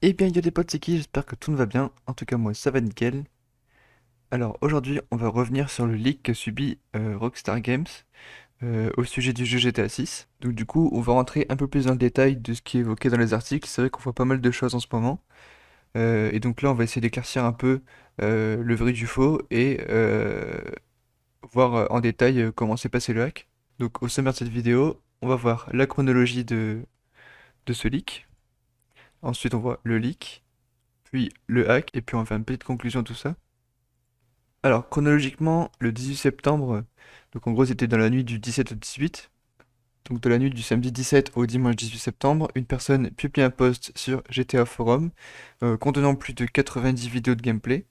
Eh bien, yo les potes, c'est qui? J'espère que tout va bien. En tout cas, moi, ça va nickel. Alors, aujourd'hui, on va revenir sur le leak que subit Rockstar Games au sujet du jeu GTA 6. Donc, du coup, on va rentrer un peu plus dans le détail de ce qui est évoqué dans les articles. C'est vrai qu'on voit pas mal de choses en ce moment. Et donc là, on va essayer d'éclaircir un peu le vrai du faux et voir en détail comment s'est passé le hack. Donc, au sommaire de cette vidéo, on va voir la chronologie de ce leak. Ensuite, on voit le leak, puis le hack, et puis on fait une petite conclusion de tout ça. Alors, chronologiquement, le 18 septembre, donc en gros, c'était dans la nuit du 17 au 18, donc de la nuit du samedi 17 au dimanche 18 septembre, une personne publie un post sur GTA Forum contenant plus de 90 vidéos de gameplay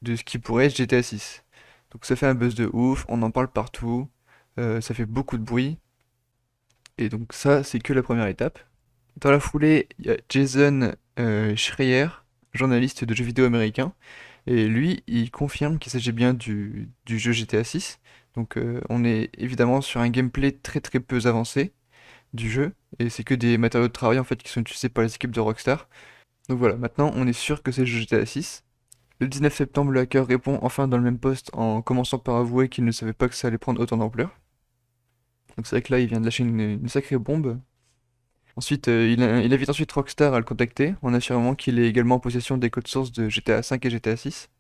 de ce qui pourrait être GTA 6. Donc ça fait un buzz de ouf, on en parle partout, ça fait beaucoup de bruit, et donc ça, c'est que la première étape. Dans la foulée, il y a Jason Schreier, journaliste de jeux vidéo américain, et lui, il confirme qu'il s'agit bien du jeu GTA 6. Donc on est évidemment sur un gameplay très très peu avancé du jeu, et c'est que des matériaux de travail en fait qui sont utilisés par les équipes de Rockstar. Donc voilà, maintenant on est sûr que c'est le jeu GTA 6. Le 19 septembre, le hacker répond enfin dans le même post en commençant par avouer qu'il ne savait pas que ça allait prendre autant d'ampleur. Donc c'est vrai que là il vient de lâcher une sacrée bombe. Ensuite, il invite ensuite Rockstar à le contacter en affirmant qu'il est également en possession des codes sources de GTA 5 et GTA 6.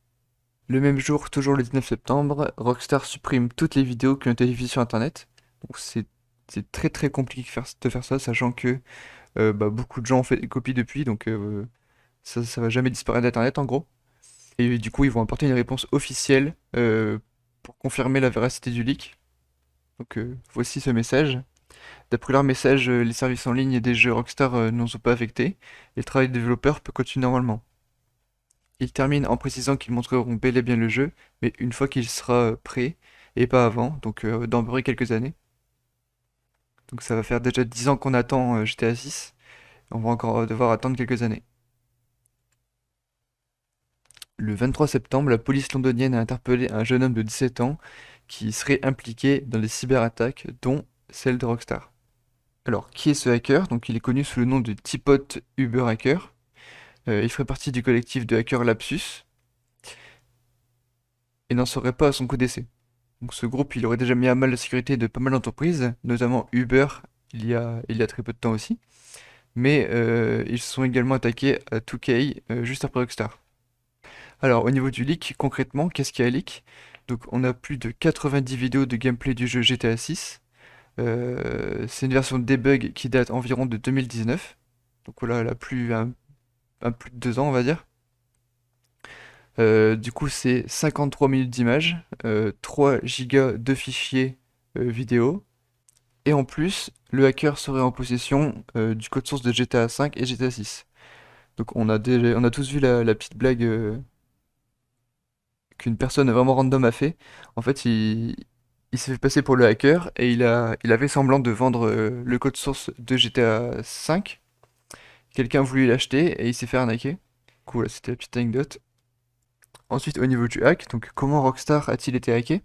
Le même jour, toujours le 19 septembre, Rockstar supprime toutes les vidéos qui ont été diffusées sur Internet. Donc c'est très très compliqué de faire ça, sachant que beaucoup de gens ont fait des copies depuis, donc ça va jamais disparaître d'Internet en gros. Et du coup, ils vont apporter une réponse officielle pour confirmer la véracité du leak. Donc voici ce message. D'après leur message, les services en ligne des jeux Rockstar n'en sont pas affectés, et le travail des développeurs peut continuer normalement. Ils terminent en précisant qu'ils montreront bel et bien le jeu, mais une fois qu'il sera prêt, et pas avant, donc dans à peu près quelques années. Donc ça va faire déjà 10 ans qu'on attend GTA 6, on va encore devoir attendre quelques années. Le 23 septembre, la police londonienne a interpellé un jeune homme de 17 ans qui serait impliqué dans des cyberattaques, dont celle de Rockstar. Alors, qui est ce hacker? Donc il est connu sous le nom de Tipot Uber Hacker. Il ferait partie du collectif de hackers Lapsus et n'en serait pas à son coup d'essai. Donc ce groupe, il aurait déjà mis à mal la sécurité de pas mal d'entreprises, notamment Uber, il y a très peu de temps aussi. Mais ils se sont également attaqués à 2K juste après Rockstar. Alors au niveau du leak, concrètement, qu'est-ce qu'il y a à leak? Donc on a plus de 90 vidéos de gameplay du jeu GTA 6. C'est une version de debug qui date environ de 2019. Donc voilà, elle a plus de 2 ans, on va dire. Du coup, c'est 53 minutes d'image, 3 gigas de fichiers vidéo. Et en plus, le hacker serait en possession du code source de GTA 5 et GTA 6. Donc on a tous vu la petite blague qu'une personne vraiment random a fait. En fait, il s'est fait passer pour le hacker et il avait semblant de vendre le code source de GTA 5. Quelqu'un a voulu l'acheter et il s'est fait arnaquer. Cool, c'était la petite anecdote. Ensuite, au niveau du hack, donc comment Rockstar a-t-il été hacké?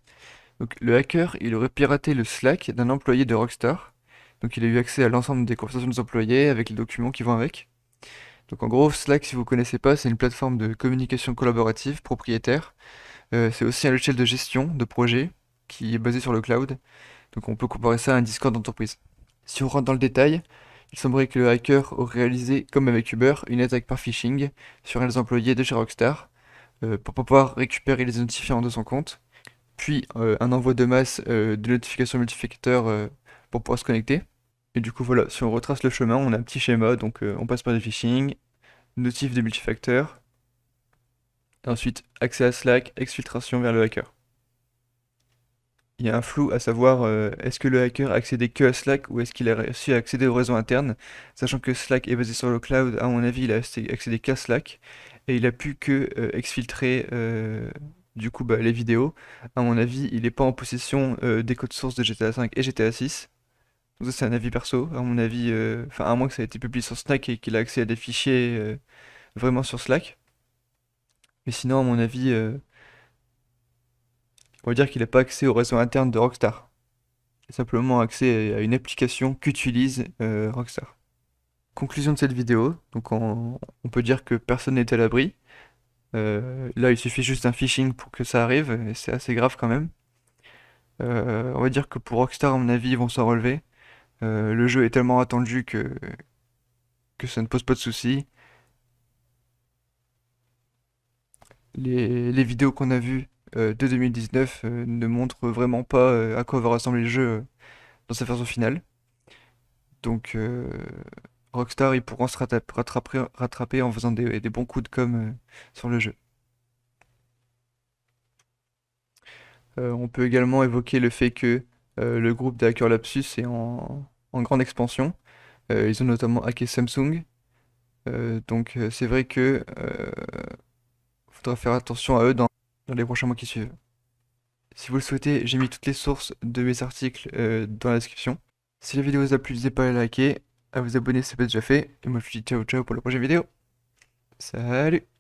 Donc le hacker, il aurait piraté le Slack d'un employé de Rockstar. Donc il a eu accès à l'ensemble des conversations des employés avec les documents qui vont avec. Donc en gros, Slack, si vous connaissez pas, c'est une plateforme de communication collaborative propriétaire. C'est aussi un logiciel de gestion de projet qui est basé sur le cloud. Donc on peut comparer ça à un Discord d'entreprise. Si on rentre dans le détail, il semblerait que le hacker aurait réalisé, comme avec Uber, une attaque par phishing sur un des employés de chez Rockstar pour pouvoir récupérer les identifiants de son compte, puis un envoi de masse de notifications multifacteurs pour pouvoir se connecter. Et du coup voilà, si on retrace le chemin, on a un petit schéma, donc on passe par le phishing, notif de multifacteurs, et ensuite accès à Slack, exfiltration vers le hacker. Il y a un flou à savoir est-ce que le hacker a accédé que à Slack ou est-ce qu'il a réussi à accéder au réseau interne, sachant que Slack est basé sur le cloud, à mon avis il a accédé qu'à Slack et il a pu que exfiltrer du coup les vidéos. À mon avis il n'est pas en possession des codes sources de GTA 5 et GTA 6. Donc ça c'est un avis perso, à mon avis, enfin à moins que ça ait été publié sur Slack et qu'il a accès à des fichiers vraiment sur Slack. Mais sinon à mon avis, on va dire qu'il n'a pas accès au réseau interne de Rockstar. Simplement accès à une application qu'utilise Rockstar. Conclusion de cette vidéo, donc on peut dire que personne n'est à l'abri. Là, il suffit juste d'un phishing pour que ça arrive, et c'est assez grave quand même. On va dire que pour Rockstar, à mon avis, ils vont s'en relever. Le jeu est tellement attendu que ça ne pose pas de soucis. Les vidéos qu'on a vues de 2019 ne montrent vraiment pas à quoi va ressembler le jeu dans sa version finale. Donc Rockstar, ils pourront se rattraper en faisant des bons coups de com sur le jeu. On peut également évoquer le fait que le groupe de Hacker Lapsus est en grande expansion. Ils ont notamment hacké Samsung. Donc c'est vrai que faudra faire attention à eux dans les prochains mois qui suivent. Si vous le souhaitez, j'ai mis toutes les sources de mes articles dans la description. Si la vidéo vous a plu, n'hésitez pas à la liker, à vous abonner si ce n'est pas déjà fait. Et moi je vous dis ciao ciao pour la prochaine vidéo. Salut!